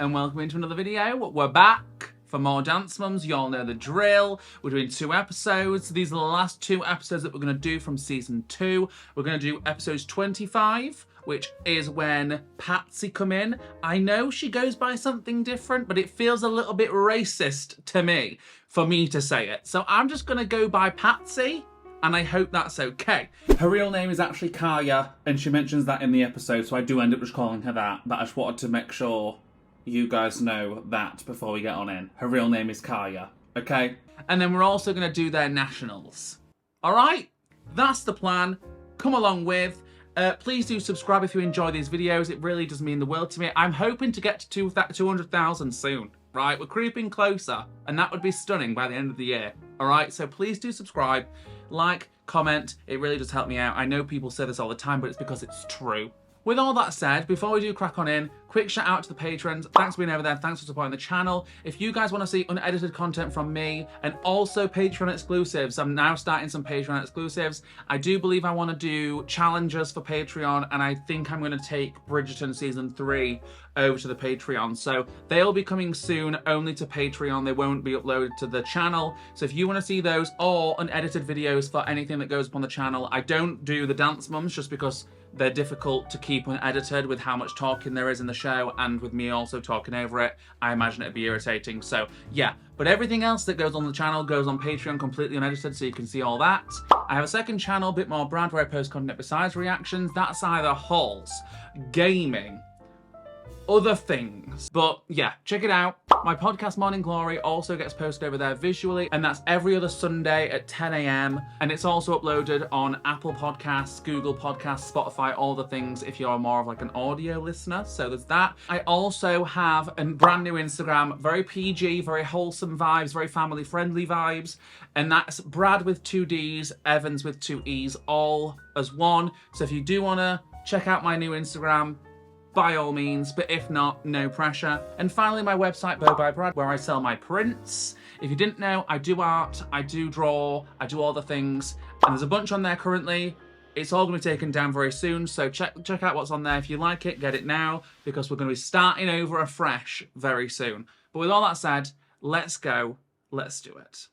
and welcome into another video. We're back for more Dance Mums. You all know the drill. We're doing 2 episodes. These are the last 2 episodes that we're going to do from season 2. We're going to do episodes 25, which is when Patsy come in. I know she goes by something different, but it feels a little bit racist to me for me to say it. So I'm just going to go by Patsy, and I hope that's okay. Her real name is actually Kaya, and she mentions that in the episode, so I do end up just calling her that, but I just wanted to make sure you guys know that before we get on in. Her real name is Kaya, okay? And then we're also going to do their nationals. All right? That's the plan. Come along with. Please do subscribe if you enjoy these videos. It really does mean the world to me. I'm hoping to get to 200,000 soon, right? We're creeping closer, and that would be stunning by the end of the year. All right? So please do subscribe, like, comment. It really does help me out. I know people say this all the time, but it's because it's true. With all that said, before we do crack on in, quick shout out to the patrons. Thanks for being over there. Thanks for supporting the channel. If you guys want to see unedited content from me and also Patreon exclusives, I'm now starting some Patreon exclusives. I do believe I want to do challenges for Patreon, and I think I'm going to take Bridgerton Season 3 over to the Patreon. So they'll be coming soon only to Patreon. They won't be uploaded to the channel. So if you want to see those or unedited videos for anything that goes up on the channel, I don't do the Dance Mums just because they're difficult to keep unedited with how much talking there is in the show, and with me also talking over it, I imagine it'd be irritating. So yeah, but everything else that goes on the channel goes on Patreon completely unedited, so you can see all that. I have a second channel, a bit more Brad, where I post content besides reactions. That's either hauls, gaming, other things. But yeah, check it out. My podcast Morning Glory also gets posted over there visually, and that's every other Sunday at 10 AM. And it's also uploaded on Apple Podcasts, Google Podcasts, Spotify, all the things if you're more of like an audio listener. So there's that. I also have a brand new Instagram, very PG, very wholesome vibes, very family friendly vibes. And that's Brad with 2 Ds, Evans with 2 Es, all as one. So if you do want to check out my new Instagram, by all means, but if not, no pressure. And finally, my website, Bow by Brad, where I sell my prints. If you didn't know, I do art, I do draw, I do all the things, and there's a bunch on there currently. It's all going to be taken down very soon, so check out what's on there. If you like it, get it now, because we're going to be starting over afresh very soon. But with all that said, let's go, let's do it.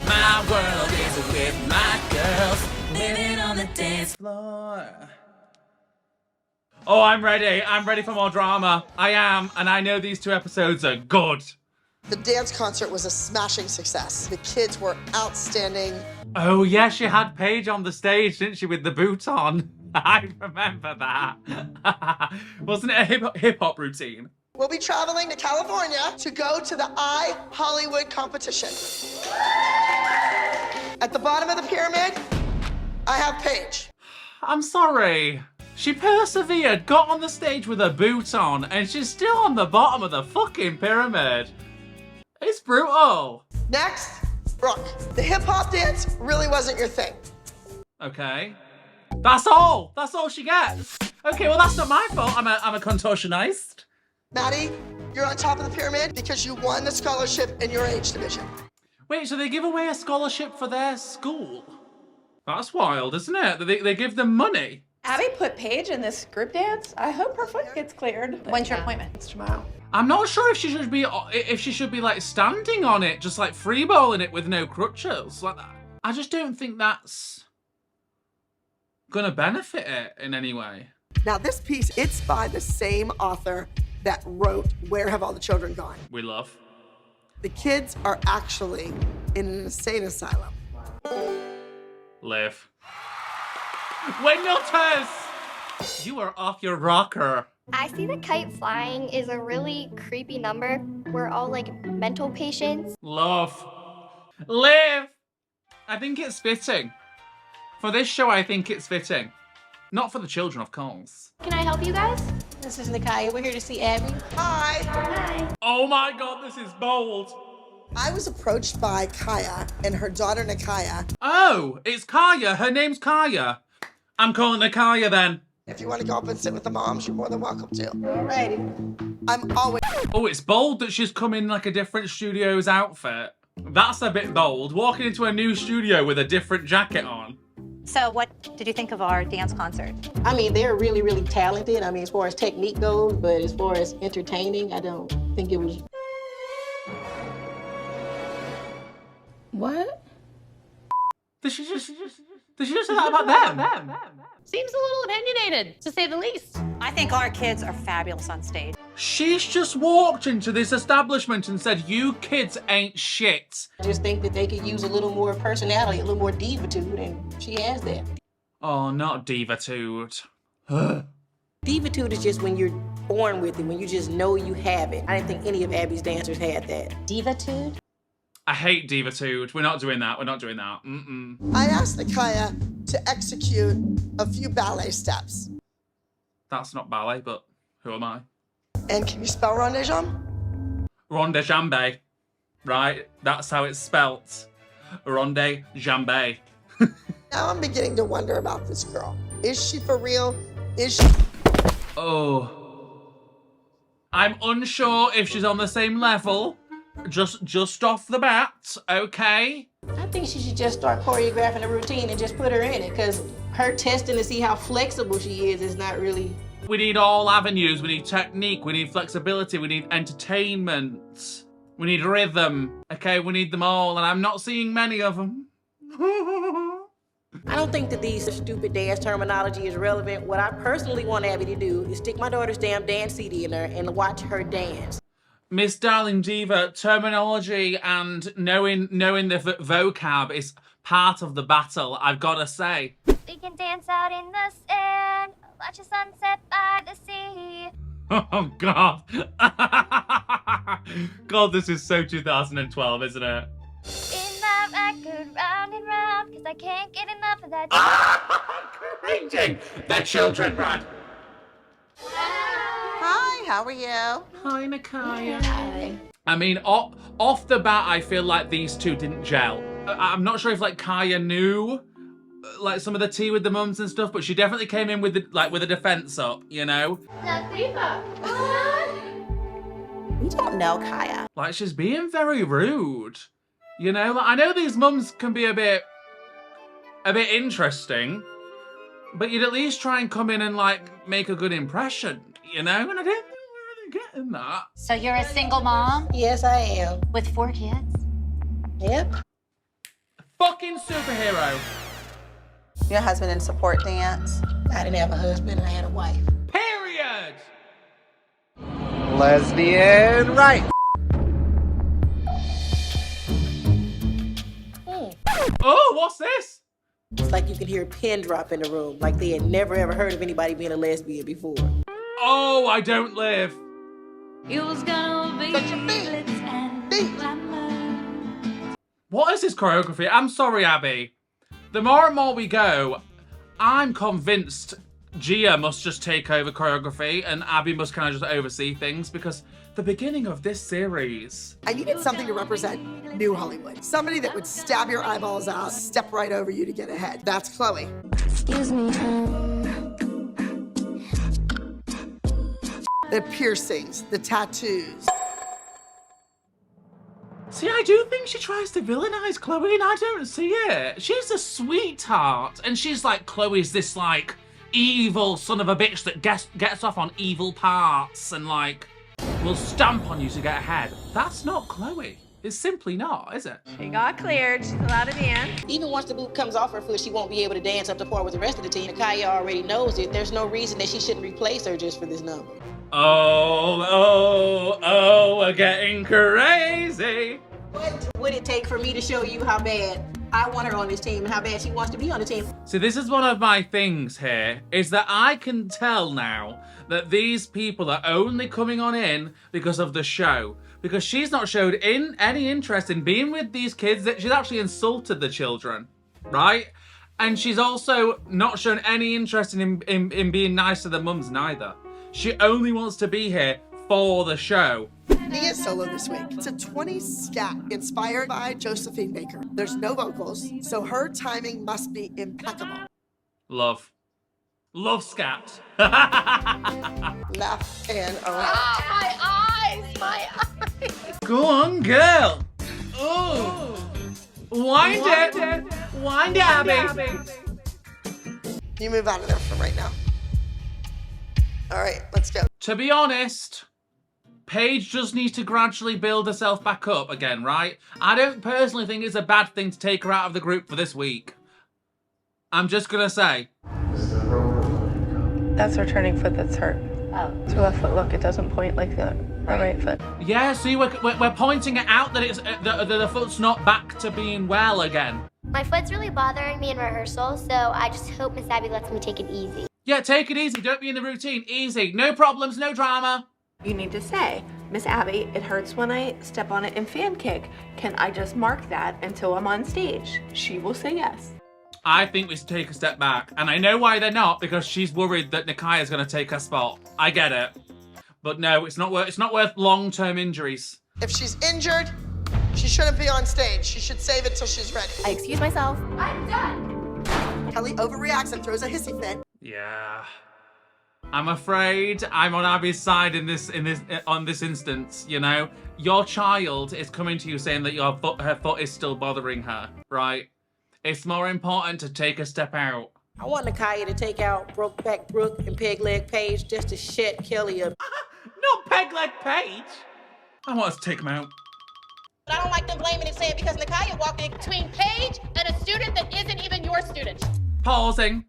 My world is with my girls, living on the dance floor. Oh, I'm ready. I'm ready for more drama. I am, and I know these 2 episodes are good. The dance concert was a smashing success. The kids were outstanding. Oh, yeah, she had Paige on the stage, didn't she, with the boot on? I remember that. Wasn't it a hip-hop routine? We'll be traveling to California to go to the Hollywood competition. At the bottom of the pyramid, I have Paige. I'm sorry. She persevered, got on the stage with her boot on, and she's still on the bottom of the fucking pyramid. It's brutal. Next, Brooke. The hip-hop dance really wasn't your thing. Okay. That's all. That's all she gets. Okay, well, that's not my fault. I'm a contortionist. Maddie, you're on top of the pyramid because you won the scholarship in your age division. Wait, so they give away a scholarship for their school? That's wild, isn't it? They give them money. Abby put Paige in this group dance. I hope her foot gets cleared. When's your appointment? It's tomorrow. I'm not sure if she should be like standing on it, just like freeballing it with no crutches like that. I just don't think that's gonna benefit it in any way. Now this piece, it's by the same author that wrote Where Have All the Children Gone? We love. The kids are actually in an insane asylum. Live. Windnutters! You are off your rocker. I see the kite flying is a really creepy number. We're all like mental patients. Love. Live! I think it's fitting. For this show, I think it's fitting. Not for the children, of course. Can I help you guys? This is Nakaya. We're here to see Abby. Hi. Hi. Oh my god, this is bold. I was approached by Kaya and her daughter Nakaya. Oh, it's Kaya. Her name's Kaya. I'm calling her Kaya then. If you want to go up and sit with the moms, you're more than welcome to. Alrighty. I'm always... Oh, it's bold that she's come in like a different studio's outfit. That's a bit bold. Walking into a new studio with a different jacket on. So what did you think of our dance concert? I mean, they're really, really talented. I mean, as far as technique goes, but as far as entertaining, I don't think it was. What? Did she just say that about them? Seems a little opinionated, to say the least. I think our kids are fabulous on stage. She's just walked into this establishment and said, you kids ain't shit. I just think that they could use a little more personality, a little more divitude, and she has that. Oh, not divitude. Divitude is just when you're born with it, when you just know you have it. I didn't think any of Abby's dancers had that. Divitude? I hate divitude. We're not doing that. We're not doing that. I asked Nakaya to execute a few ballet steps. That's not ballet, but who am I? And can you spell ronde de jambe? Ronde jambe. Right? That's how it's spelt. Ronde jambe. Now I'm beginning to wonder about this girl. Is she for real? Is she? Oh. I'm unsure if she's on the same level. Just off the bat, okay? I think she should just start choreographing a routine and just put her in it, because her testing to see how flexible she is not really. We need all avenues. We need technique. We need flexibility. We need entertainment. We need rhythm. Okay, we need them all, and I'm not seeing many of them. I don't think that these stupid dance terminology is relevant. What I personally want Abby to do is stick my daughter's damn dance CD in her and watch her dance. Miss Darling Diva, terminology and knowing the vocab is part of the battle, I've got to say. We can dance out in the sand, watch a sunset by the sea. Oh, God. God, this is so 2012, isn't it? Spin that record round and round, cause I can't get enough of that. Cringing! The children, Brad. Hi, how are you? Hi, Nakaya. Hi. I mean, off the bat, I feel like these two didn't gel. I'm not sure if like Kaya knew like some of the tea with the mums and stuff, but she definitely came in with the defense up, you know? We don't know Kaya. Like she's being very rude. You know, like, I know these mums can be a bit interesting, but you'd at least try and come in and like make a good impression, you know? And I didn't really get in that. So you're a single mom? Yes, I am. With 4 kids? Yep. Fucking superhero. Your husband in support dance? I didn't have a husband, I had a wife. Period. Lesbian right. Oh, what's this? It's like you could hear a pin drop in the room, like they had never ever heard of anybody being a lesbian before. Oh, I don't live. It was gonna be Such a beat. What is this choreography? I'm sorry, Abby. The more and more we go, I'm convinced Gia must just take over choreography and Abby must kind of just oversee things, because the beginning of this series... I needed something to represent New Hollywood. Somebody that would stab your eyeballs out, step right over you to get ahead. That's Chloe. Excuse me. The piercings, the tattoos. See, I do think she tries to villainize Chloe and I don't see it. She's a sweetheart. And she's like, Chloe's this like evil son of a bitch that gets off on evil parts and like will stamp on you to get ahead. That's not Chloe. It's simply not, is it? She got cleared. She's allowed to dance. Even once the boot comes off her foot, she won't be able to dance up to par with the rest of the team. Kaya already knows it. There's no reason that she shouldn't replace her just for this number. Oh, we're getting crazy. What would it take for me to show you how bad I want her on this team and how bad she wants to be on the team? See, this is one of my things here, is that I can tell now that these people are only coming on in because of the show. Because she's not showed any interest in being with these kids, that she's actually insulted the children, right? And she's also not shown any interest in being nice to the mums neither. She only wants to be here for the show. Nia solo this week. It's a 20 scat inspired by Josephine Baker. There's no vocals, so her timing must be impeccable. Love scat. Left and around. My eyes. Go on, girl. Ooh. Wind it, Abby. You move out of there for right now. All right, let's go. To be honest, Paige just needs to gradually build herself back up again, right? I don't personally think it's a bad thing to take her out of the group for this week. I'm just gonna say. That's her turning foot that's hurt. Oh. To left foot, look, it doesn't point like the right foot. Yeah, see, we're pointing it out that it's the foot's not back to being well again. My foot's really bothering me in rehearsal, so I just hope Miss Abby lets me take it easy. Yeah, take it easy. Don't be in the routine. Easy. No problems, no drama. You need to say, Miss Abby, it hurts when I step on it in fan kick. Can I just mark that until I'm on stage? She will say yes. I think we should take a step back. And I know why they're not, because she's worried that Nikaya's going to take her spot. I get it. But no, it's not worth long-term injuries. If she's injured, she shouldn't be on stage. She should save it till she's ready. I excuse myself. I'm done. Kelly overreacts and throws a hissy fit. Yeah. I'm afraid I'm on Abby's side on this instance, you know? Your child is coming to you saying that her foot is still bothering her, right? It's more important to take a step out. I want Nakaya to take out Brokeback Brooke and Peg Leg Paige just to shut Kelly up. Not Peg Leg Paige. I want us to take them out. But I don't like them blaming and saying because Nakaya walked in. Between Paige and a student that isn't even your student. Pausing.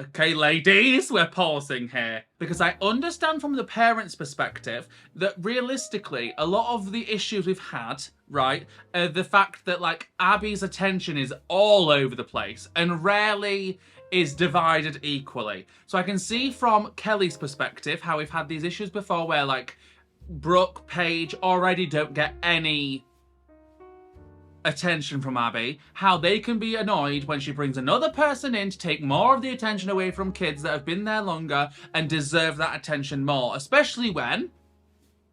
Okay, ladies, we're pausing here. Because I understand from the parents' perspective that realistically, a lot of the issues we've had, right, are the fact that, like, Abby's attention is all over the place and rarely is divided equally. So I can see from Kelly's perspective how we've had these issues before where, like, Brooke, Paige already don't get any attention from Abby, how they can be annoyed when she brings another person in to take more of the attention away from kids that have been there longer and deserve that attention more, especially when,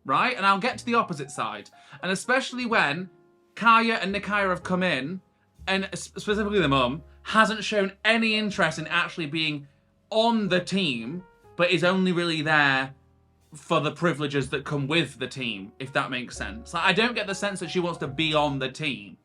right, and I'll get to the opposite side, and especially when Kaya and Nikaya have come in, and specifically the mum, hasn't shown any interest in actually being on the team, but is only really there for the privileges that come with the team, if that makes sense. Like, I don't get the sense that she wants to be on the team.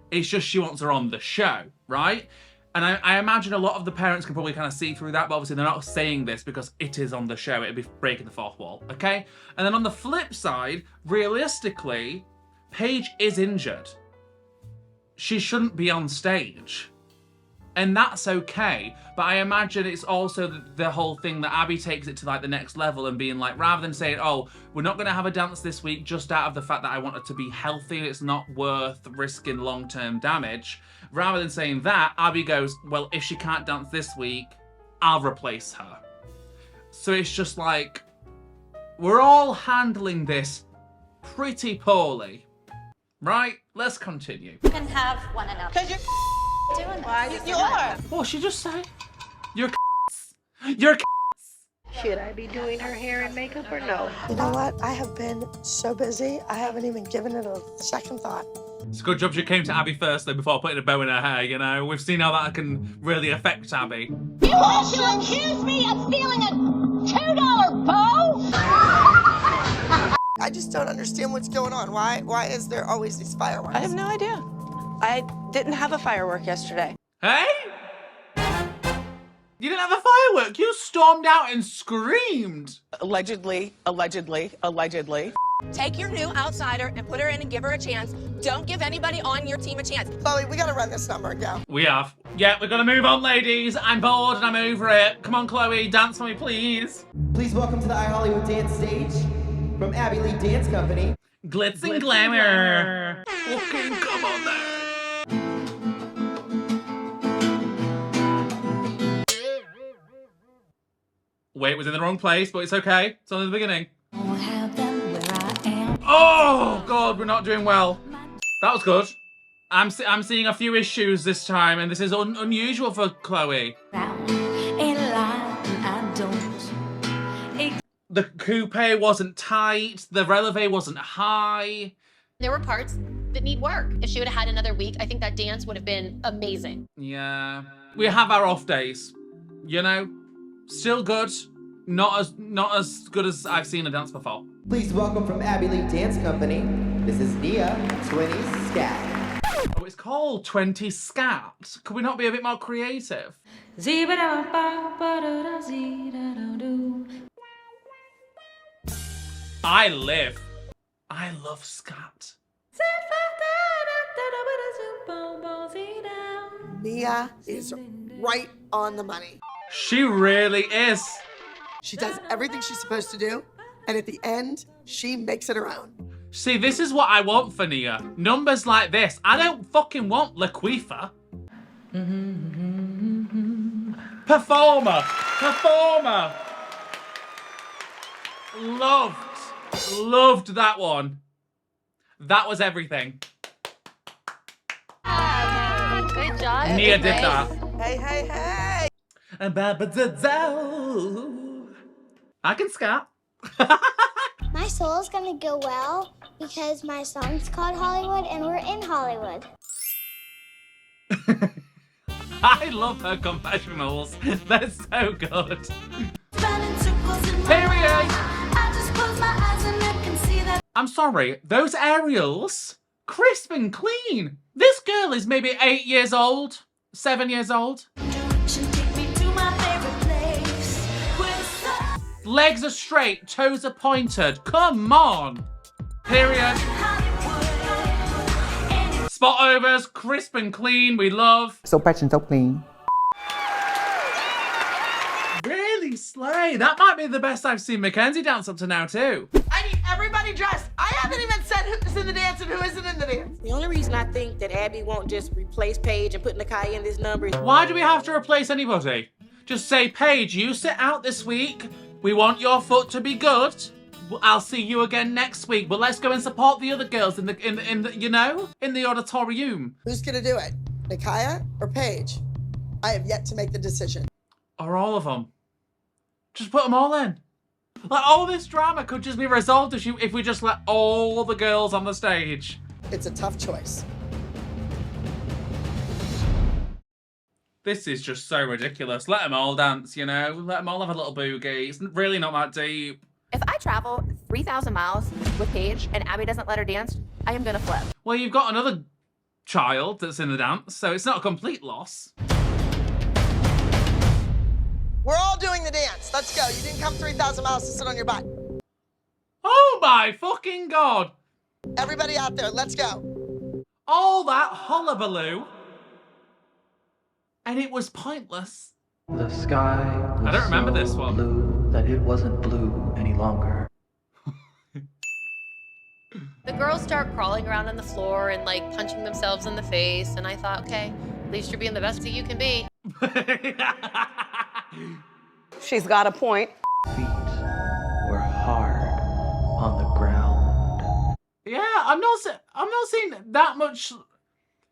It's just she wants her on the show, right? And I imagine a lot of the parents can probably kind of see through that, but obviously they're not saying this because it is on the show. It'd be breaking the fourth wall, okay? And then on the flip side, realistically, Paige is injured. She shouldn't be on stage. And that's okay, but I imagine it's also the whole thing that Abby takes it to like the next level and being like, rather than saying, oh, we're not gonna have a dance this week just out of the fact that I want her to be healthy and it's not worth risking long-term damage. Rather than saying that, Abby goes, well, if she can't dance this week, I'll replace her. So it's just like, we're all handling this pretty poorly, right? Let's continue. You can have one another. Because you're Doing why this. you are. What she just say? You're You're Should I be doing her hair and makeup or no? You know what? I have been so busy, I haven't even given it a second thought. It's a good job she came to Abby first, though, before putting a bow in her hair, you know? We've seen how that can really affect Abby. You also accuse me of stealing a $2 bow? I just don't understand what's going on. Why is there always these fireworks? I have no idea. I didn't have a firework yesterday. Hey? You didn't have a firework. You stormed out and screamed. Allegedly. Take your new outsider and put her in and give her a chance. Don't give anybody on your team a chance. Chloe, we gotta run this number and go. We have. Yeah, we're gonna move on, ladies. I'm bored and I'm over it. Come on, Chloe, dance for me, please. Please welcome to the iHollywood Dance stage from Abby Lee Dance Company. Glitz and glamour. Fucking come on there. Wait, it was in the wrong place, but it's okay. It's only the beginning. Oh, God, we're not doing well. That was good. I'm seeing a few issues this time, and this is unusual for Chloe. The coupe wasn't tight. The releve wasn't high. There were parts that need work. If she would have had another week, I think that dance would have been amazing. Yeah. We have our off days. You know? Still good. Not as good as I've seen a dance before. Please welcome from Abby Lee Dance Company, Mrs. Nia 20 Scat. Oh, it's called 20 Scat. Could we not be a bit more creative? I love scat. Mia is right on the money. She really is. She does everything she's supposed to do, and at the end, she makes it her own. See, this is what I want for Nia. Numbers like this. I don't fucking want Laquifa. Performer. Loved that one. That was everything. Good job. Nia did that. Hey. I can scat. My soul's gonna go well because my song's called Hollywood and we're in Hollywood. I love her confessionals. They're so good. Period. I'm sorry, those aerials, crisp and clean. This girl is maybe 8 years old, 7 years old. Legs are straight, toes are pointed. Come on. Period. Spot overs, crisp and clean, we love. So fresh and so clean. Really slay. That might be the best I've seen Mackenzie dance up to now too. I need everybody dressed. I haven't even said who's in the dance and who isn't in the dance. The only reason I think that Abby won't just replace Paige and put Nakia in this number is Why do we have to replace anybody? Just say, Paige, you sit out this week. We want your foot to be good. I'll see you again next week. But let's go and support the other girls in the in the auditorium. Who's gonna do it? Nakia or Paige? I have yet to make the decision. Or all of them. Just put them all in. Like, all this drama could just be resolved if we just let all the girls on the stage. It's a tough choice. This is just so ridiculous. Let them all dance, you know? Let them all have a little boogie. It's really not that deep. If I travel 3,000 miles with Paige and Abby doesn't let her dance, I am gonna flip. Well, you've got another child that's in the dance, so it's not a complete loss. We're all doing the dance. Let's go. You didn't come 3,000 miles to sit on your butt. Oh my fucking God. Everybody out there, let's go. All that hullabaloo. And it was pointless. The sky was I don't remember so this one. blue that it wasn't blue any longer. The girls start crawling around on the floor and like punching themselves in the face, and I thought, okay, at least you're being the best that you can be. She's got a point. Feet were hard on the ground. Yeah, I'm not seeing that much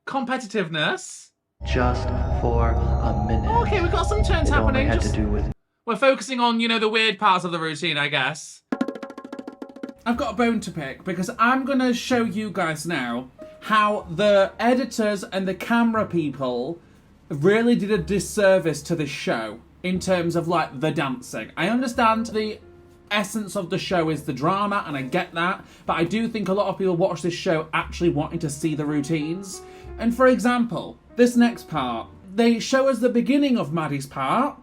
competitiveness. Just for a minute. Okay, we've got some turns It only happening. had to do with We're focusing on, you know, the weird parts of the routine, I guess. I've got a bone to pick because I'm going to show you guys now how the editors and the camera people really did a disservice to this show in terms of, like, the dancing. I understand the essence of the show is the drama, and I get that, but I do think a lot of people watch this show actually wanting to see the routines. And for example, this next part, they show us the beginning of Maddie's part,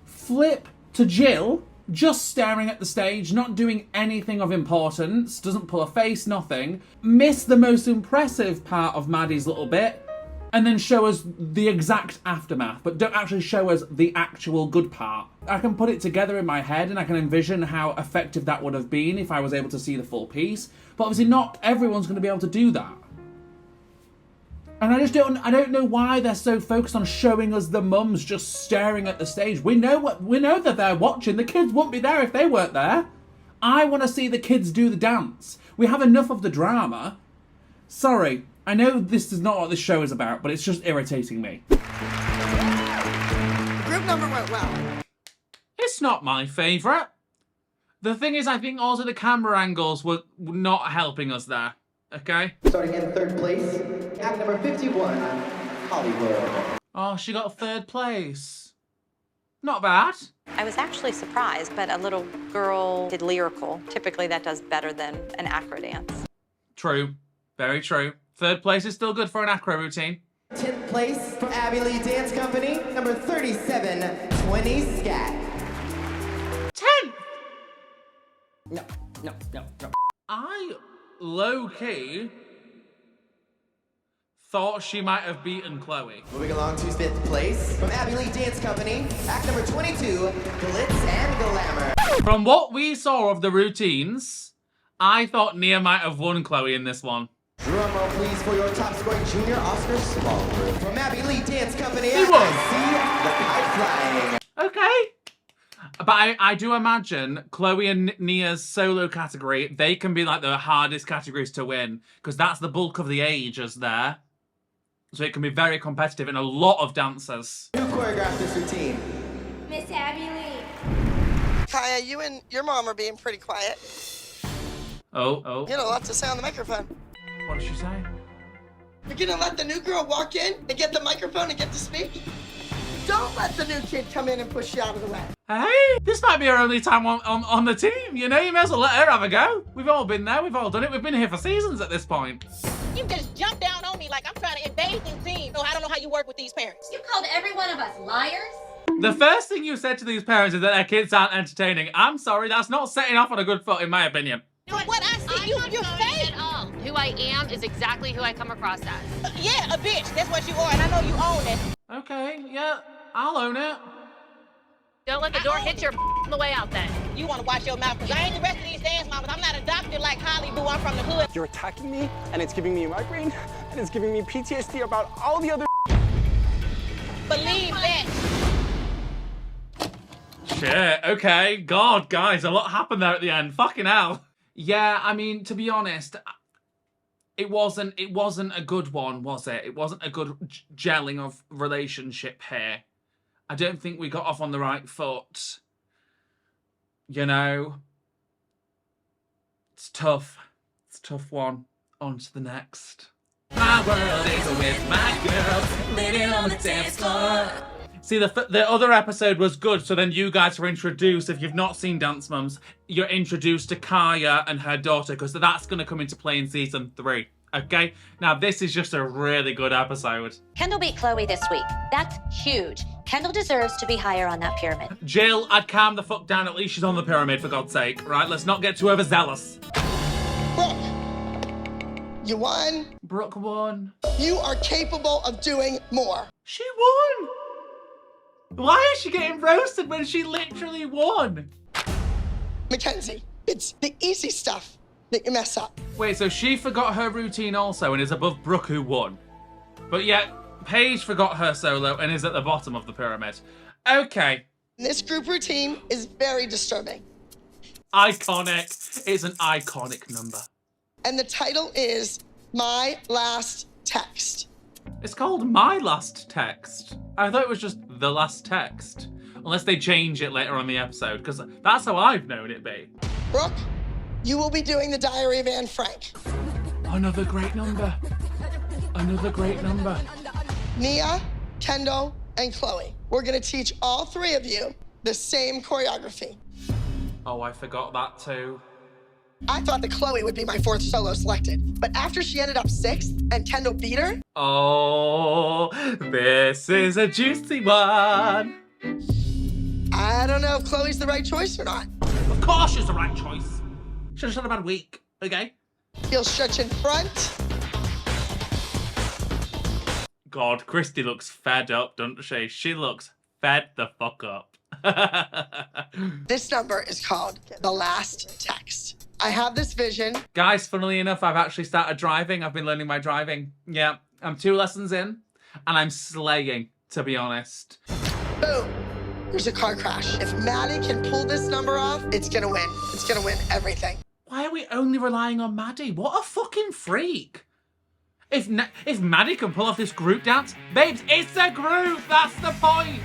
flip to Jill, just staring at the stage, not doing anything of importance, doesn't pull a face, nothing, miss the most impressive part of Maddie's little bit, and then show us the exact aftermath, but don't actually show us the actual good part. I can put it together in my head and I can envision how effective that would have been if I was able to see the full piece, but obviously not everyone's going to be able to do that. And I don't know why they're so focused on showing us the mums just staring at the stage. We know that they're watching. The kids wouldn't be there if they weren't there. I want to see the kids do the dance. We have enough of the drama. Sorry, I know this is not what this show is about, but it's just irritating me. The group number went well. It's not my favourite. The thing is, I think also the camera angles were not helping us there. Okay? Starting in third place, act number 51, Hollywood. Oh, she got third place. Not bad. I was actually surprised, but a little girl did lyrical. Typically that does better than an acro dance. True. Very true. Third place is still good for an acro routine. 10th place for Abby Lee Dance Company, number 3720 Scat. 10th! No. I, low-key, thought she might have beaten Chloe. Moving along to 5th place from Abby Lee Dance Company, act number 22, Glitz and Glamour. From what we saw of the routines, I thought Nia might have won Chloe in this one. Drum roll, please, for your top scoring junior Oscar Small Group. From Abby Lee Dance Company, He won. See the kite flying. Okay. But I do imagine Chloe and Nia's solo category, they can be like the hardest categories to win, because that's the bulk of the ages there. So it can be very competitive in a lot of dancers. Who choreographed this routine? Miss Abby Lee. Kaya, you and your mom are being pretty quiet. Oh. You know, lots to say on the microphone. What did she say? You're gonna let the new girl walk in and get the microphone and get to speak? Don't let the new kid come in and push you out of the way. Hey, this might be her only time on the team, you know? You may as well let her have a go. We've all been there, we've all done it. We've been here for seasons at this point. You just jump down on me like I'm trying to invade this team. No, I don't know how you work with these parents. You called every one of us liars? The first thing you said to these parents is that their kids aren't entertaining. I'm sorry, that's not setting off on a good foot, in my opinion. What I see, you're fake. At all. Who I am is exactly who I come across as. Yeah, a bitch. That's what you are, and I know you own it. Okay, yeah, I'll own it. Don't let the door hit your on the way out then. You want to watch your mouth, because I ain't the rest of these dance mamas. I'm not a doctor like Holly Boo. I'm from the hood. You're attacking me, and it's giving me a migraine, and it's giving me PTSD about all the other Believe that. Shit, okay. God, guys, a lot happened there at the end. Fucking hell. Yeah, I mean, to be honest, it wasn't a good one, was it? It wasn't a good gelling of relationship here. I don't think we got off on the right foot. You know? It's tough. It's a tough one. On to the next. My world is with my girls, living on the dance floor. See, the other episode was good, so then you guys were introduced. If you've not seen Dance Mums, you're introduced to Kaya and her daughter, because that's going to come into play in season 3. Okay? Now, this is just a really good episode. Kendall beat Chloe this week. That's huge. Kendall deserves to be higher on that pyramid. Jill, I'd calm the fuck down. At least she's on the pyramid, for God's sake. Right? Let's not get too overzealous. Brooke, you won. Brooke won. You are capable of doing more. She won! Why is she getting roasted when she literally won? Mackenzie, it's the easy stuff that you mess up. Wait, so she forgot her routine also and is above Brooke, who won. But yet, Paige forgot her solo and is at the bottom of the pyramid. Okay. This group routine is very disturbing. Iconic. It's an iconic number. And the title is My Last Text. It's called My Last Text. I thought it was just The Last Text. Unless they change it later on in the episode, because that's how I've known it be. Brooke, you will be doing the Diary of Anne Frank. Another great number. Another great number. Nia, Kendall, and Chloe. We're gonna teach all 3 of you the same choreography. Oh, I forgot that too. I thought that Chloe would be my 4th solo selected, but after she ended up 6th and Kendall beat her. Oh, this is a juicy one. I don't know if Chloe's the right choice or not. Of course she's the right choice. Should have had a bad week, okay? Heel stretch in front. God, Christy looks fed up, doesn't she? She looks fed the fuck up. This number is called The Last Text. I have this vision. Guys, funnily enough, I've actually started driving. I've been learning my driving. Yeah, I'm 2 lessons in, and I'm slaying, to be honest. Boom. There's a car crash. If Maddie can pull this number off, it's gonna win. It's gonna win everything. Why are we only relying on Maddie? What a fucking freak. If Maddie can pull off this group dance, babes, it's a group. That's the point.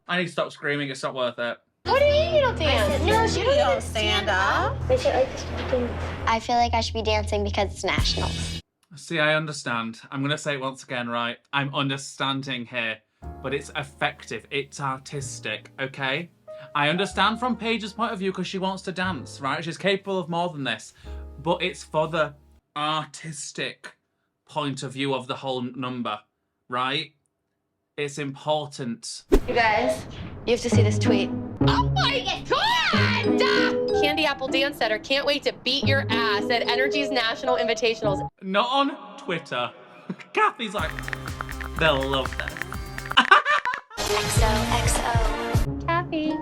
I need to stop screaming. It's not worth it. What do you mean you don't dance? No, she don't stand up. I feel like I should be dancing because it's nationals. See, I understand. I'm going to say it once again, right? I'm understanding here, but it's effective. It's artistic, okay? I understand from Paige's point of view because she wants to dance, right? She's capable of more than this, but it's for the artistic point of view of the whole number, right? It's important. You guys, you have to see this tweet. Oh my God! Candy Apple Dance Center can't wait to beat your ass at Energy's National Invitationals. Not on Twitter. Kathy's like, they'll love that. XOXO. Kathy.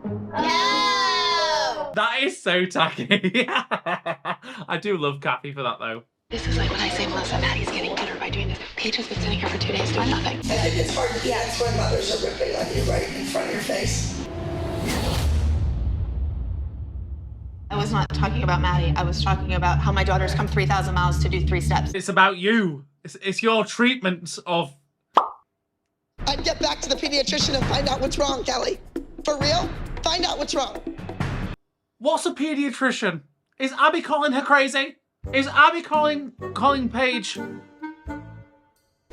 No! That is so tacky. I do love Kathy for that though. This is like when I say Melissa, Maddie's getting better by doing this. Paige has been sitting here for 2 days doing nothing. I think it's hard to dance when mothers are ripping on you right in front of your face. I was not talking about Maddie. I was talking about how my daughter's come 3,000 miles to do 3 steps. It's about you. It's your treatment of... I'd get back to the pediatrician and find out what's wrong, Kelly. For real? Find out what's wrong. What's a pediatrician? Is Abby calling her crazy? Is Abby calling Paige?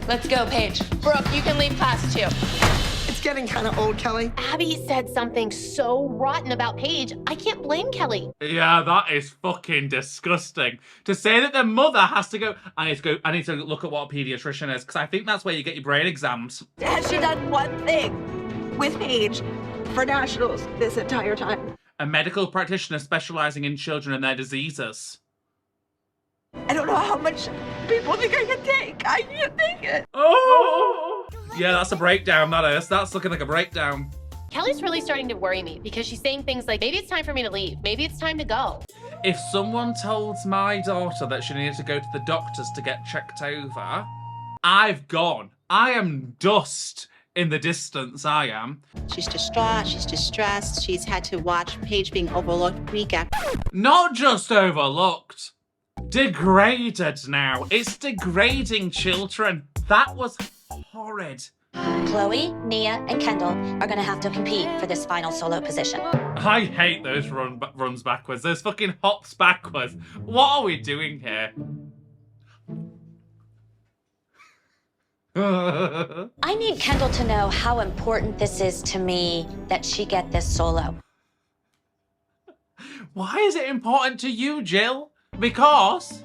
Let's go, Paige. Brooke, you can leave class too. It's getting kind of old, Kelly. Abby said something so rotten about Paige. I can't blame Kelly. Yeah, that is fucking disgusting. To say that their mother has to go, I need to look at what a pediatrician is, because I think that's where you get your brain exams. Has she done one thing with Paige for nationals this entire time? A medical practitioner specializing in children and their diseases. I don't know how much people think I can take. I can't take it. Oh! Yeah, that's a breakdown, that is. That's looking like a breakdown. Kelly's really starting to worry me because she's saying things like, maybe it's time for me to leave. Maybe it's time to go. If someone told my daughter that she needed to go to the doctors to get checked over, I've gone. I am dust in the distance, I am. She's distraught, she's distressed, she's had to watch Paige being overlooked week after. Not just overlooked. Degraded now. It's degrading children. That was horrid. Chloe, Nia, and Kendall are gonna have to compete for this final solo position. I hate those runs backwards. Those fucking hops backwards. What are we doing here? I need Kendall to know how important this is to me that she get this solo. Why is it important to you, Jill? Because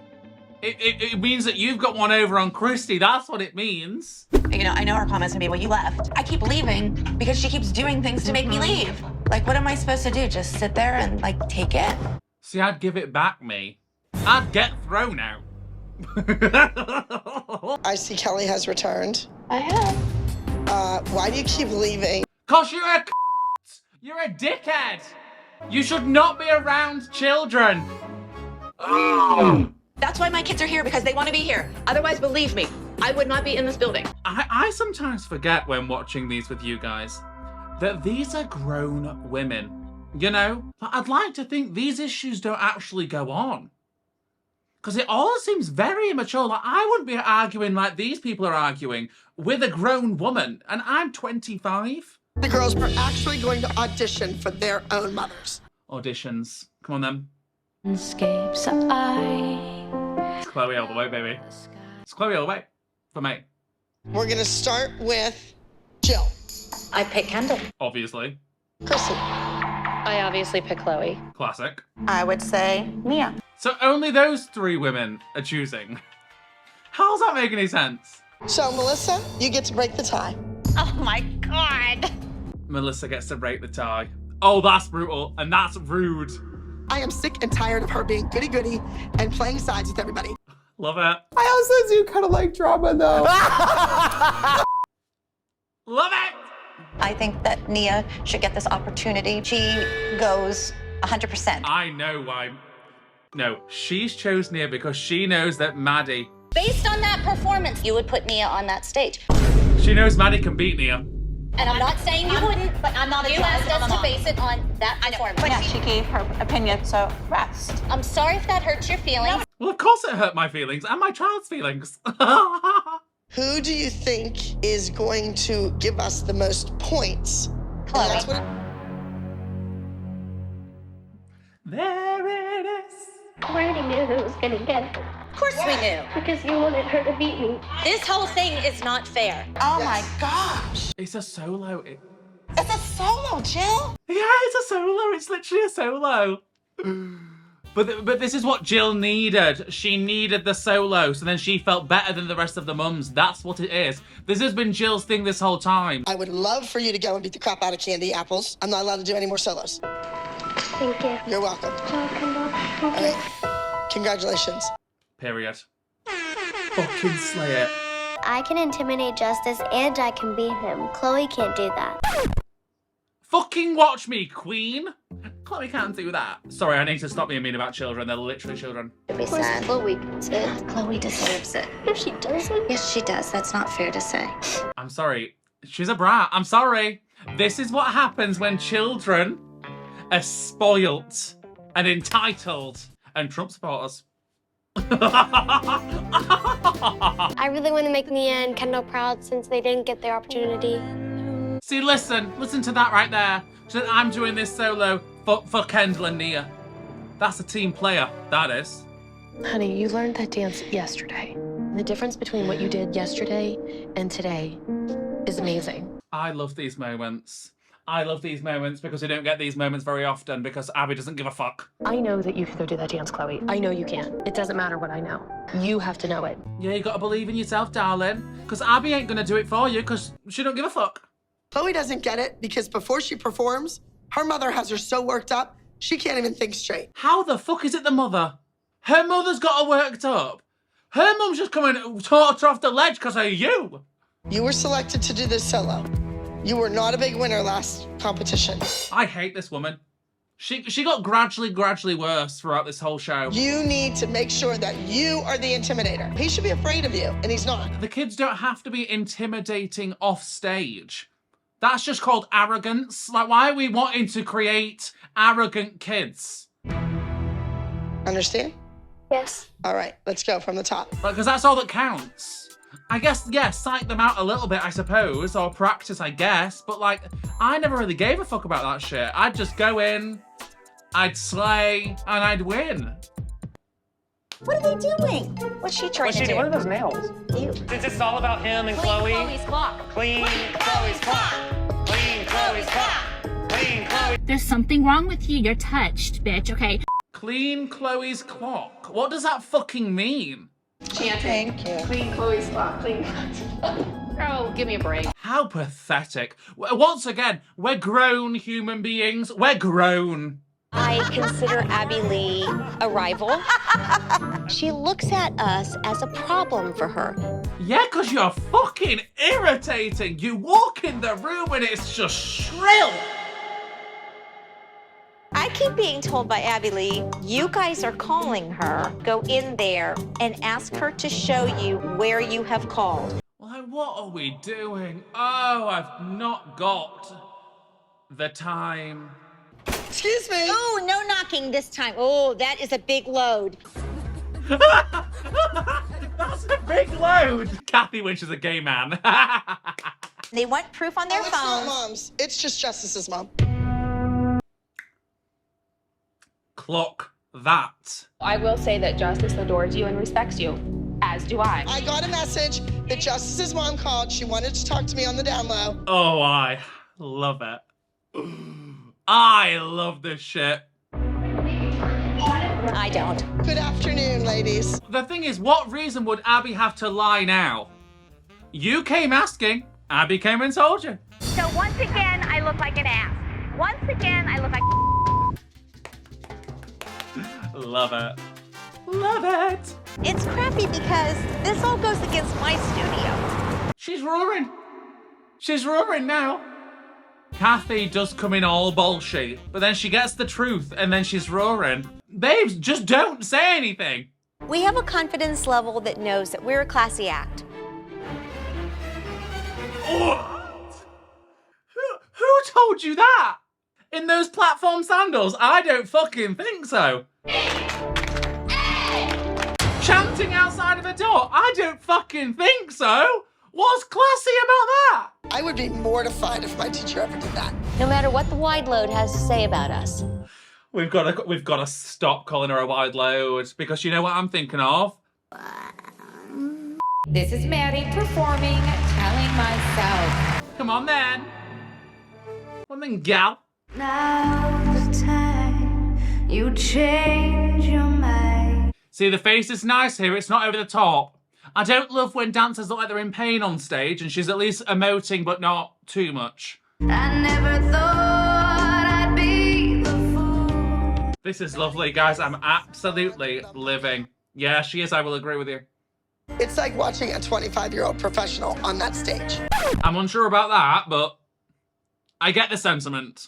it means that you've got one over on Christy. That's what it means. You know, I know her comments gonna be, well, you left. I keep leaving because she keeps doing things to make me leave. Like, what am I supposed to do? Just sit there and, like, take it? See, I'd give it back, me. I'd get thrown out. I see Kelly has returned. I have. Why do you keep leaving? 'Cause you're a You're a dickhead. You should not be around children. That's why my kids are here, because they want to be here. Otherwise, believe me, I would not be in this building. I sometimes forget when watching these with you guys that these are grown women. You know, I'd like to think these issues don't actually go on. Because it all seems very immature. Like, I wouldn't be arguing like these people are arguing with a grown woman, and I'm 25. The girls are actually going to audition for their own mothers. Auditions. Come on, then. Escapes I. It's Chloe all the way, baby. It's Chloe all the way. For me. We're going to start with Jill. I pick Kendall. Obviously. Kristen. I obviously pick Chloe. Classic. I would say Nia. So only those three women are choosing. How does that make any sense? So, Melissa, you get to break the tie. Oh my God. Melissa gets to break the tie. Oh, that's brutal, and that's rude. I am sick and tired of her being goody-goody and playing sides with everybody. Love it. I also do kind of like drama, though. Love it! I think that Nia should get this opportunity. She goes 100%. I know why. No, she's chose Nia because she knows that Maddie... Based on that performance, you would put Nia on that stage. She knows Maddie can beat Nia. And I'm not saying you wouldn't, but I'm not. You asked us to base it on that performance. But yeah, she gave her opinion, so rest. I'm sorry if that hurts your feelings. Well, of course it hurt my feelings and my child's feelings. Who do you think is going to give us the most points? Chloe. There it is. I already knew who was gonna get it. Of course we knew. Because you wanted her to beat me. This whole thing is not fair. Oh my gosh. It's a solo. It's a solo, Jill. Yeah, it's a solo. It's literally a solo. But this is what Jill needed. She needed the solo, so then she felt better than the rest of the mums. That's what it is. This has been Jill's thing this whole time. I would love for you to go and beat the crap out of Candy Apples. I'm not allowed to do any more solos. Thank you. You're welcome. All right. Congratulations. Period. Fucking slay it. I can intimidate Justice and I can beat him. Chloe can't do that. Fucking watch me, queen. Chloe can't do that. Sorry, I need to stop being mean about children. They're literally children. To be sad. Chloe gets it. Chloe deserves it. No, she doesn't. Yes, she does. That's not fair to say. I'm sorry. She's a brat. I'm sorry. This is what happens when children are spoilt and entitled and Trump supporters. I really want to make Nia and Kendall proud since they didn't get their opportunity. See, listen to that right there. She said, I'm doing this solo for Kendall and Nia. That's a team player, that is. Honey, you learned that dance yesterday. The difference between what you did yesterday and today is amazing. I love these moments. I love these moments because we don't get these moments very often because Abby doesn't give a fuck. I know that you can go do that dance, Chloe. I know you can. It doesn't matter what I know. You have to know it. Yeah, you gotta believe in yourself, darling. Because Abby ain't gonna do it for you because she don't give a fuck. Chloe doesn't get it because before she performs, her mother has her so worked up, she can't even think straight. How the fuck is it the mother? Her mother's got her worked up. Her mum's just coming and taught her off the ledge because of you. You were selected to do this solo. You were not a big winner last competition. I hate this woman. She got gradually worse throughout this whole show. You need to make sure that you are the intimidator. He should be afraid of you, and he's not. The kids don't have to be intimidating off stage. That's just called arrogance. Like, why are we wanting to create arrogant kids? Understand? Yes. All right, let's go from the top. Because that's all that counts. I guess, yeah, psych them out a little bit, I suppose, or practice, I guess. But, like, I never really gave a fuck about that shit. I'd just go in, I'd slay, and I'd win. What are they doing? What's she trying to do? What are those nails? You. Since it's all about him and Chloe. Chloe's clock. Clean Chloe's clock. Clean Chloe's clock. Clean Chloe. There's something wrong with you. You're touched, bitch, okay? Clean Chloe's clock. What does that fucking mean? Chanting. Thank you. Clean Chloe's clock. Clean. Oh, give me a break. How pathetic. Once again, we're grown human beings. We're grown. I consider Abby Lee a rival. She looks at us as a problem for her. Yeah, because you're fucking irritating. You walk in the room and it's just shrill. I keep being told by Abby Lee, you guys are calling her. Go in there and ask her to show you where you have called. Like, what are we doing? Oh, I've not got the time. Excuse me. Oh, no knocking this time. Oh, that is a big load. That's a big load. Kathy wishes a gay man. They want proof on their It's not phones. mom's. It's just Justice's mom. Clock that. I will say that Justice adores you and respects you, as do I. I got a message that Justice's mom called. She wanted to talk to me on the down low. Oh, I love it. I love this shit. I don't. Good afternoon, ladies. The thing is, what reason would Abby have to lie now? You came asking, Abby came and told you. So once again, I look like an ass. Once again, I look like... Love it. Love it. It's crappy because this all goes against my studio. She's roaring. She's roaring now. Kathy does come in all bullshit, but then she gets the truth and then she's roaring. Babes, just don't say anything. We have a confidence level that knows that we're a classy act. What? Who told you that? In those platform sandals? I don't fucking think so. Chanting outside of a door? I don't fucking think so. What's classy about that? I would be mortified if my teacher ever did that. No matter what the wide load has to say about us. We've got to stop calling her a wide load because you know what I'm thinking of? This is Maddie performing Telling Myself. Come on then. Come on then, gal. Now the time You change your mind. See, the face is nice here. It's not over the top. I don't love when dancers look like they're in pain on stage, and she's at least emoting, but not too much. I never thought I'd be the fool. This is lovely, guys. I'm absolutely living. Yeah, she is. I will agree with you. It's like watching a 25-year-old professional on that stage. I'm unsure about that, but I get the sentiment.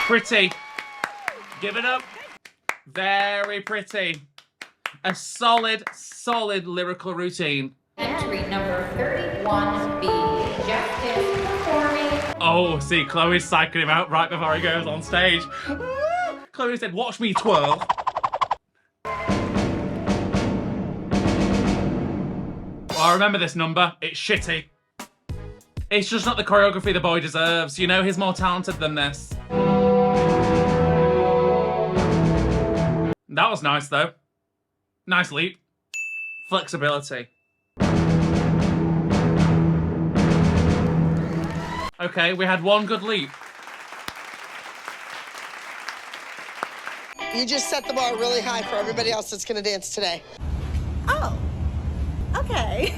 Pretty. Give it up. Very pretty. A solid, solid lyrical routine. Entry number 31B, Justice performing. Oh, see, Chloe's psyching him out right before he goes on stage. Chloe said, watch me twirl. Oh, I remember this number. It's shitty. It's just not the choreography the boy deserves. You know, he's more talented than this. That was nice, though. Nice leap. Flexibility. Okay, we had one good leap. You just set the bar really high for everybody else that's gonna dance today. Oh, okay.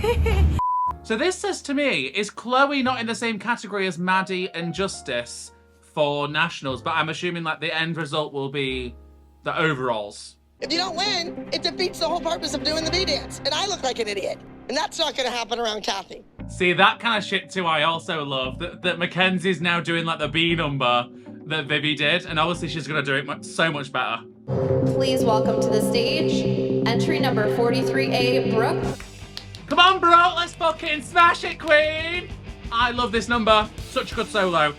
So this says to me, is Chloe not in the same category as Maddie and Justice for nationals? But I'm assuming like the end result will be the overalls. If you don't win, it defeats the whole purpose of doing the B dance. And I look like an idiot. And that's not gonna happen around Kathy. See, that kind of shit too I also love. That Mackenzie's now doing like the B number that Vivi did. And obviously she's gonna do it so much better. Please welcome to the stage, entry number 43A, Brooke. Come on, bro, let's fucking smash it, queen! I love this number. Such a good solo.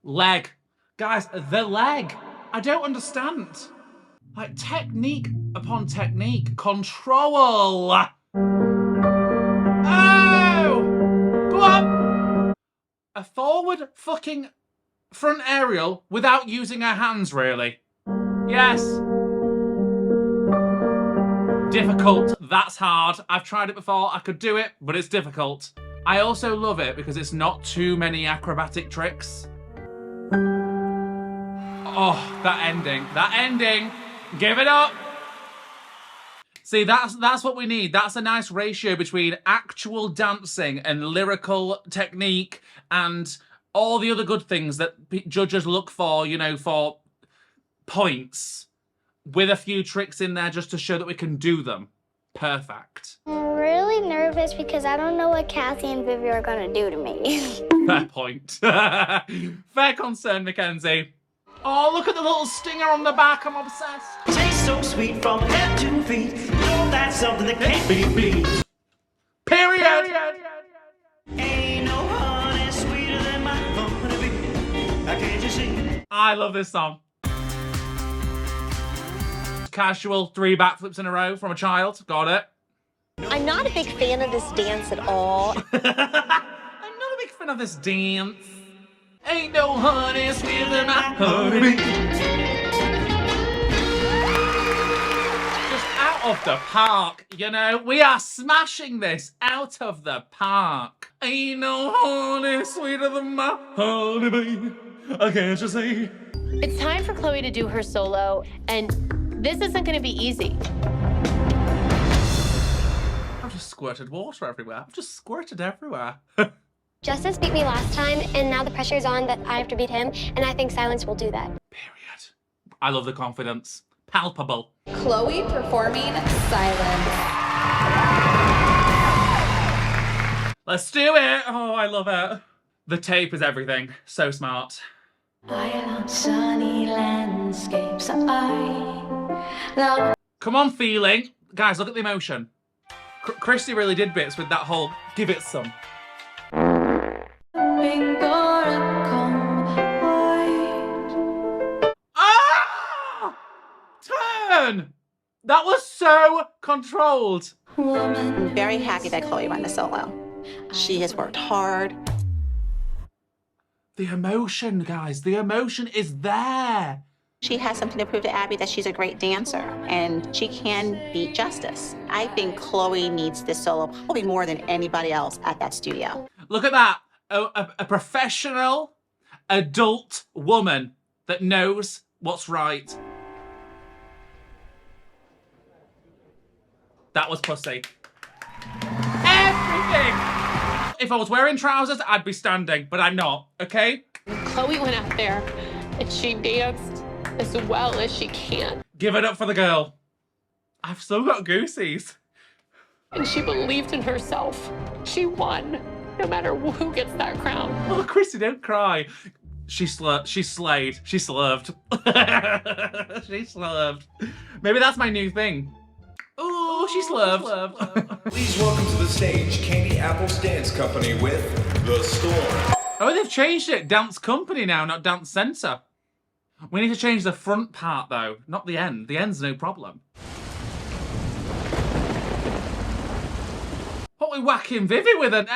Leg. Guys, the leg. I don't understand. Like, technique upon technique. Control. Oh! Go on! A forward fucking front aerial without using her hands, really. Yes. Difficult. That's hard. I've tried it before. I could do it, but it's difficult. I also love it because it's not too many acrobatic tricks. Oh, that ending. That ending. Give it up. See, that's what we need. That's a nice ratio between actual dancing and lyrical technique and all the other good things that judges look for, you know, for points, with a few tricks in there just to show that we can do them. Perfect. I'm really nervous because I don't know what Kathy and Vivi are gonna do to me. Fair point. Fair concern, Mackenzie. Oh, look at the little stinger on the back. I'm obsessed. Tastes so sweet from head to feet. Oh, that's something that can't be beat. Period. Ain't no honey sweeter than my honey bee. Can't you see? I love this song. Casual 3 backflips in a row from a child. Got it. I'm not a big fan of this dance at all. I'm not a big fan of this dance. Ain't no honey sweeter than my honey bee. Just out of the park, you know? We are smashing this out of the park. Ain't no honey sweeter than my honey bee. Can't you see? It's time for Chloe to do her solo, and this isn't going to be easy. I've just squirted water everywhere. I've just squirted everywhere. Justice beat me last time, and now the pressure's on that I have to beat him, and I think silence will do that. Period. I love the confidence. Palpable. Chloe performing Silence. Let's do it. Oh, I love it. The tape is everything. So smart. I love sunny landscapes. I love... Come on, feeling. Guys, look at the emotion. Christy really did bits with that whole give it some. Ah! Turn! That was so controlled. Very happy that Chloe won the solo. She has worked hard. The emotion, guys, the emotion is there. She has something to prove to Abby that she's a great dancer and she can beat Justice. I think Chloe needs this solo probably more than anybody else at that studio. Look at that. A professional, adult woman that knows what's right. That was pussy. Everything! If I was wearing trousers, I'd be standing, but I'm not, okay? Chloe went out there and she danced as well as she can. Give it up for the girl. I've still got goosies. And she believed in herself. She won, no matter who gets that crown. Oh, Chrissy, don't cry. She slayed. She slurved. She slurved. Maybe that's my new thing. Ooh, she slurved. Please welcome to the stage Candy Apple's Dance Company with The Storm. Oh, they've changed it. Dance Company now, not Dance Centre. We need to change the front part, though, not the end. The end's no problem. What are we whacking Vivi with an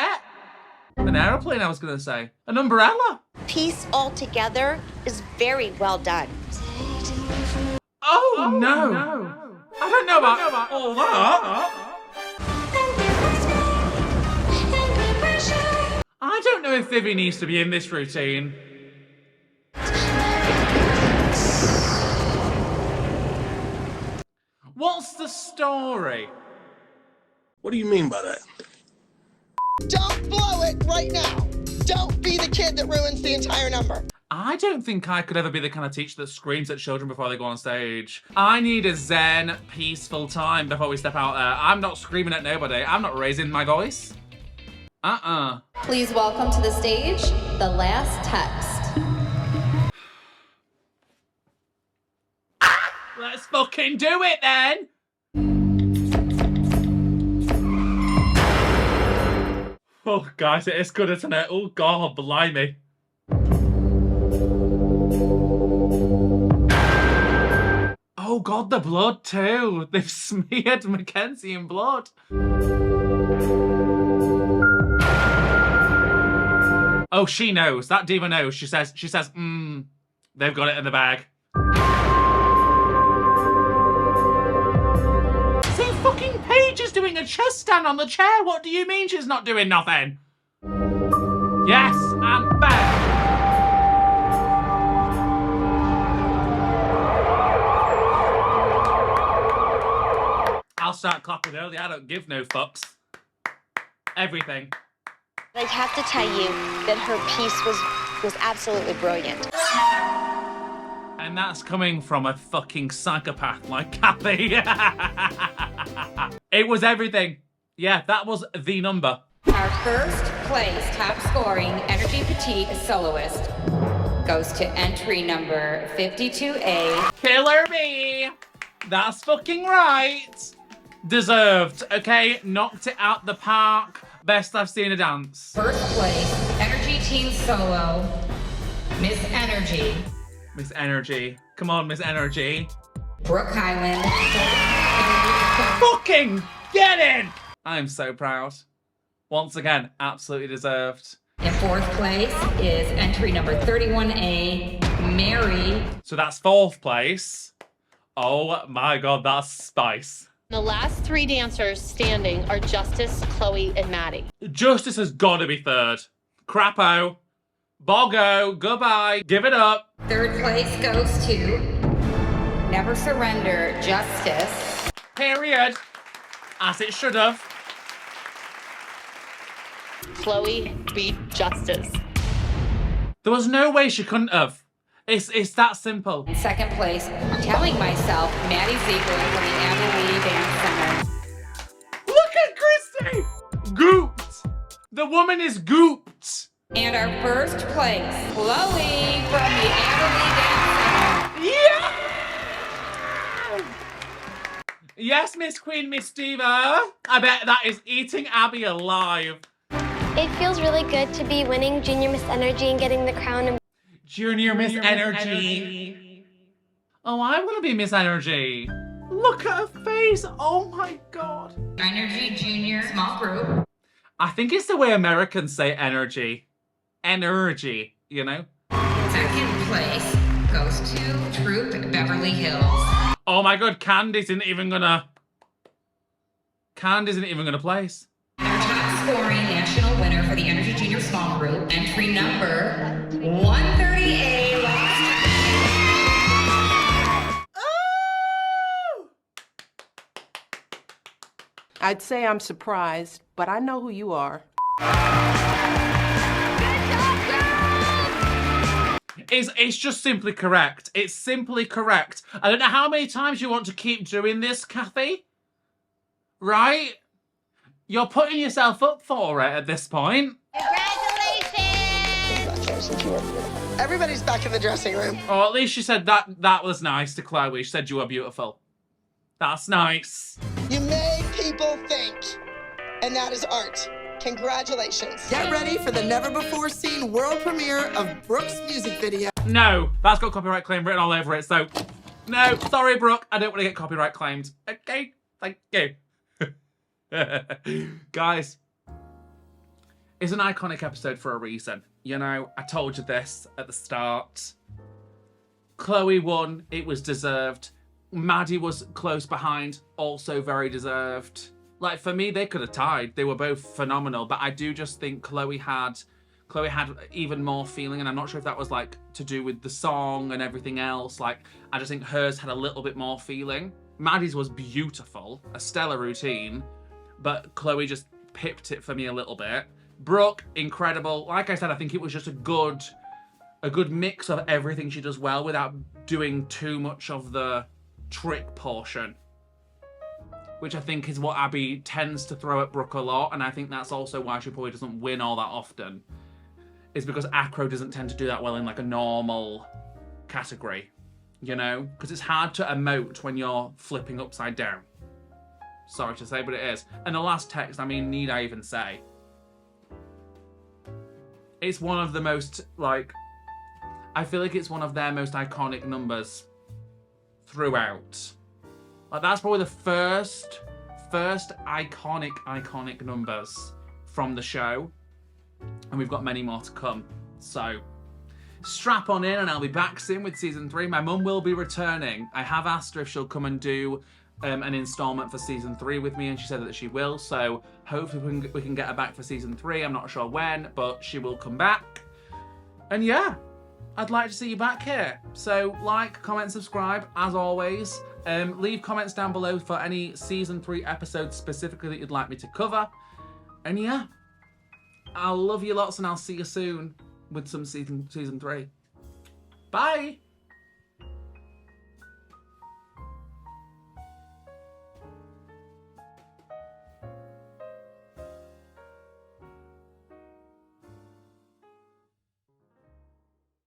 aeroplane, I was going to say. An umbrella. Piece all together is very well done. Oh, no. I don't know about all that. I don't know if Vivi needs to be in this routine. What's the story? What do you mean by that? Don't blow it right now. Don't be the kid that ruins the entire number. I don't think I could ever be the kind of teacher that screams at children before they go on stage. I need a zen, peaceful time before we step out there. I'm not screaming at nobody. I'm not raising my voice. Please welcome to the stage, The Last Text. Let's fucking do it then! Oh, guys, it is good, isn't it? Oh, God, blimey. Oh, God, the blood, too. They've smeared Mackenzie in blood. Oh, she knows. That diva knows. She says, they've got it in the bag. See, fucking Paige is doing a chest stand on the chair. What do you mean she's not doing nothing? Yes, I'm back. I'll start clapping early. I don't give no fucks. Everything. I'd have to tell you that her piece was absolutely brilliant. And that's coming from a fucking psychopath like Kathy. It was everything. Yeah, that was the number. Our first place top scoring Energy Petite soloist goes to entry number 52A. Killer Bee. That's fucking right. Deserved, okay? Knocked it out the park. Best I've seen a dance. First place, Energy Teen Solo, Miss Energy. Miss Energy. Come on, Miss Energy. Brooke Highland. Fucking get in! I'm so proud. Once again, absolutely deserved. In fourth place is entry number 31A, Mary. So that's fourth place. Oh my God, that's spice. The last three dancers standing are Justice, Chloe, and Maddie. Justice has got to be third. Crapo. Boggo. Goodbye. Give it up. Third place goes to Never Surrender, Justice. Period. As it should have. Chloe beat Justice. There was no way she couldn't have. It's that simple. In second place, Telling Myself, Maddie Ziegler from the Abilene Dance Center. Look at Christy! Gooped. The woman is gooped. And our first place, Chloe from the Abilene Dance Center. Yeah! Yes, Miss Queen, Miss Diva. I bet that is eating Abby alive. It feels really good to be winning Junior Miss Energy and getting the crown. Junior Miss Energy. Oh, I want to be Miss Energy. Look at her face. Oh my God. Energy Junior Small Group. I think it's the way Americans say energy. Energy, you know? Second place, goes to Troop Beverly Hills. Oh my god, Candy isn't even gonna place. Our top scoring national winner for the Energy Junior Small Group, entry number 130A, lost. I'd say I'm surprised, but I know who you are. It's just simply correct. It's simply correct. I don't know how many times you want to keep doing this, Kathy. Right? You're putting yourself up for it at this point. Everybody's back in the dressing room. Oh, at least she said that was nice to Chloe. She said you were beautiful. That's nice. You made people think, and that is art. Congratulations. Get ready for the never-before-seen world premiere of Brooke's music video. No, that's got copyright claim written all over it, so no, sorry, Brooke, I don't want to get copyright claimed. Okay, thank you. Guys, it's an iconic episode for a reason. You know, I told you this at the start. Chloe won, it was deserved. Maddie was close behind, also very deserved. Like, for me, they could have tied. They were both phenomenal, but I do just think Chloe had even more feeling, and I'm not sure if that was, like, to do with the song and everything else. Like, I just think hers had a little bit more feeling. Maddie's was beautiful, a stellar routine, but Chloe just pipped it for me a little bit. Brooke, incredible. Like I said, I think it was just a good mix of everything she does well without doing too much of the trick portion, which I think is what Abby tends to throw at Brooke a lot, and I think that's also why she probably doesn't win all that often, is because acro doesn't tend to do that well in like a normal category, you know? Because it's hard to emote when you're flipping upside down. Sorry to say, but it is. And the last text, I mean, need I even say? It's one of the most, like, I feel like it's one of their most iconic numbers throughout. Like, that's probably the first iconic numbers from the show. And we've got many more to come. So, strap on in and I'll be back soon with season 3. My mum will be returning. I have asked her if she'll come and do an installment for season 3 with me, and she said that she will. So, hopefully we can get her back for season 3. I'm not sure when, but she will come back. And yeah, I'd like to see you back here. So, like, comment, subscribe, as always. Leave comments down below for any season 3 episodes specifically that you'd like me to cover. And yeah, I'll love you lots and I'll see you soon with some season 3. Bye!